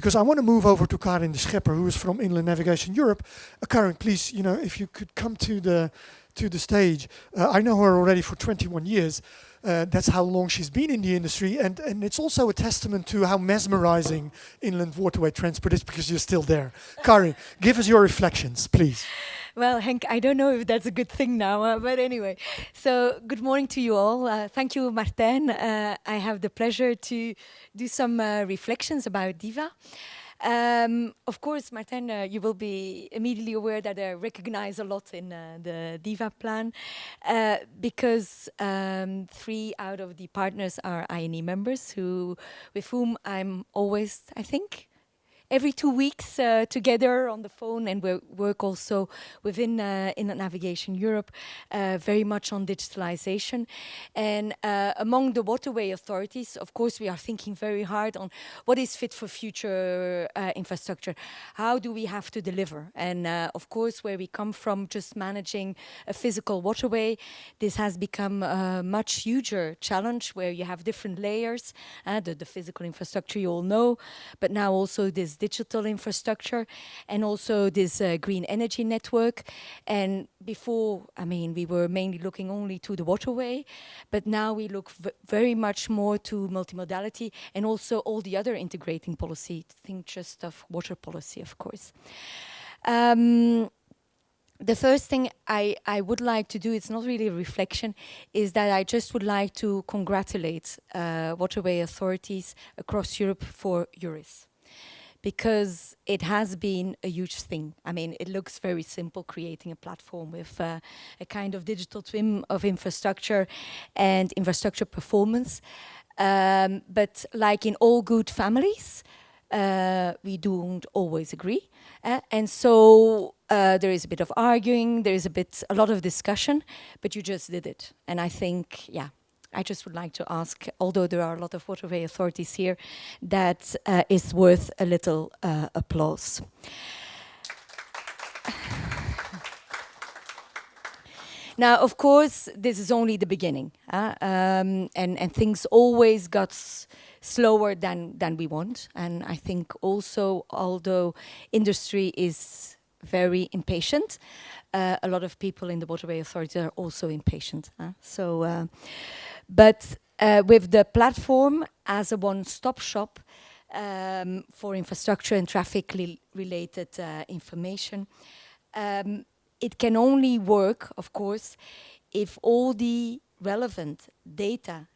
because I want to move over to Karin de Schepper, who is from Inland Navigation Europe. Karin, please, if you could come to the stage. I know her already for 21 years. That's how long she's been in the industry, and it's also a testament to how mesmerizing inland waterway transport is, because you're still there. Karin, give us your reflections, please. Well, Henk, I don't know if that's a good thing now, but anyway. So, good morning to you all. Thank you, Martijn. I have the pleasure to do some reflections about DIWA. Of course, Martijn, you will be immediately aware that I recognize a lot in the DIWA plan, because 3 out of the partners are INE members with whom I'm always, I think, every 2 weeks together on the phone, and we work also within Navigation Europe very much on digitalization. And among the waterway authorities, of course, we are thinking very hard on what is fit for future infrastructure. How do we have to deliver? And of course, where we come from just managing a physical waterway, this has become a much huger challenge where you have different layers, the physical infrastructure you all know, but now also this digital infrastructure, and also this green energy network. And before, we were mainly looking only to the waterway, but now we look very much more to multimodality and also all the other integrating policy. Think just of water policy, of course. The first thing I would like to do, it's not really a reflection, is that I just would like to congratulate waterway authorities across Europe for EURIS, because it has been a huge thing. It looks very simple, creating a platform with a kind of digital twin of infrastructure and infrastructure performance. But like in all good families, we don't always agree. And so there is a bit of arguing, there is a lot of discussion, but you just did it. And I think, I just would like to ask, although there are a lot of waterway authorities here, that is worth a little applause. Now, of course, this is only the beginning, and things always got slower than we want. And I think also, although industry is very impatient, a lot of people in the waterway authority are also impatient. But with the platform as a one-stop shop for infrastructure and traffic-related information, it can only work, of course, if all the relevant data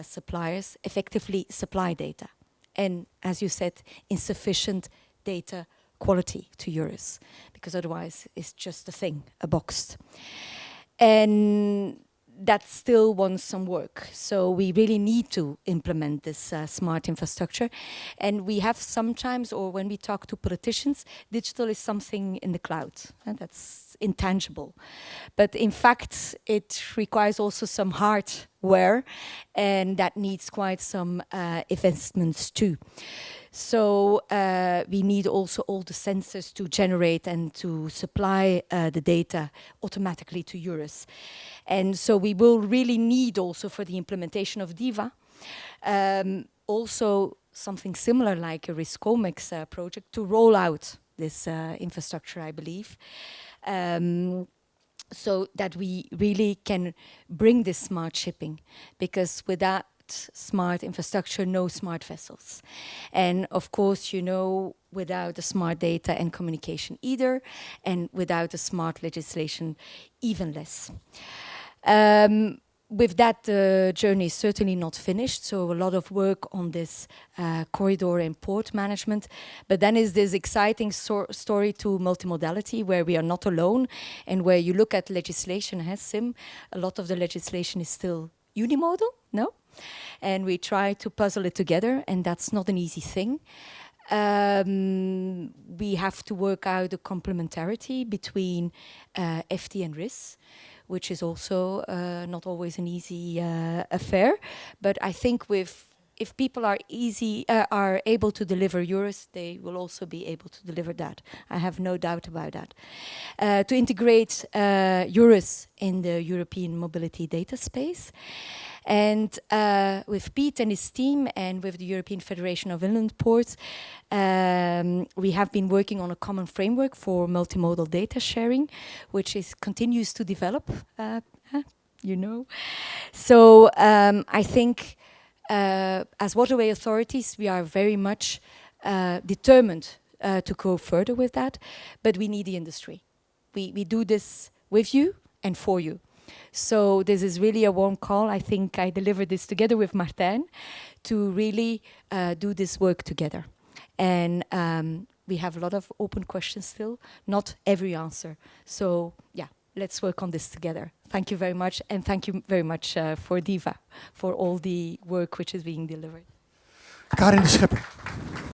suppliers effectively supply data. And as you said, insufficient data quality to EURIS, because otherwise it's just a thing, a box. And that still wants some work. So we really need to implement this smart infrastructure. And we have sometimes, or when we talk to politicians, digital is something in the cloud, and that's intangible. But in fact, it requires also some hardware, and that needs quite some investments too. So we need also all the sensors to generate and to supply the data automatically to EURIS. And so we will really need also for the implementation of DIWA, also something similar like a RISCOMEX project to roll out this infrastructure, I believe, so that we really can bring this smart shipping, because without smart infrastructure, no smart vessels. And of course, without the smart data and communication either, and without the smart legislation, even less. With that, the journey is certainly not finished, so a lot of work on this corridor and port management. But then is this exciting story to multimodality, where we are not alone, and where you look at legislation, Sim, a lot of the legislation is still unimodal, no? And we try to puzzle it together, and that's not an easy thing. We have to work out the complementarity between FT and RIS, which is also not always an easy affair. But I think with if people are able to deliver Eurus, they will also be able to deliver that. I have no doubt about that. To integrate Eurus in the European mobility data space. And with Pete and his team and with the European Federation of Inland Ports, we have been working on a common framework for multimodal data sharing, which continues to develop, you know. So I think as waterway authorities, we are very much determined to go further with that, but we need the industry. We do this with you and for you. So this is really a warm call. I think I delivered this together with Martijn to really do this work together. And we have a lot of open questions still, not every answer. So yeah, let's work on this together. Thank you very much. And thank you very much for DIWA, for all the work which is being delivered. Karin de Schepper.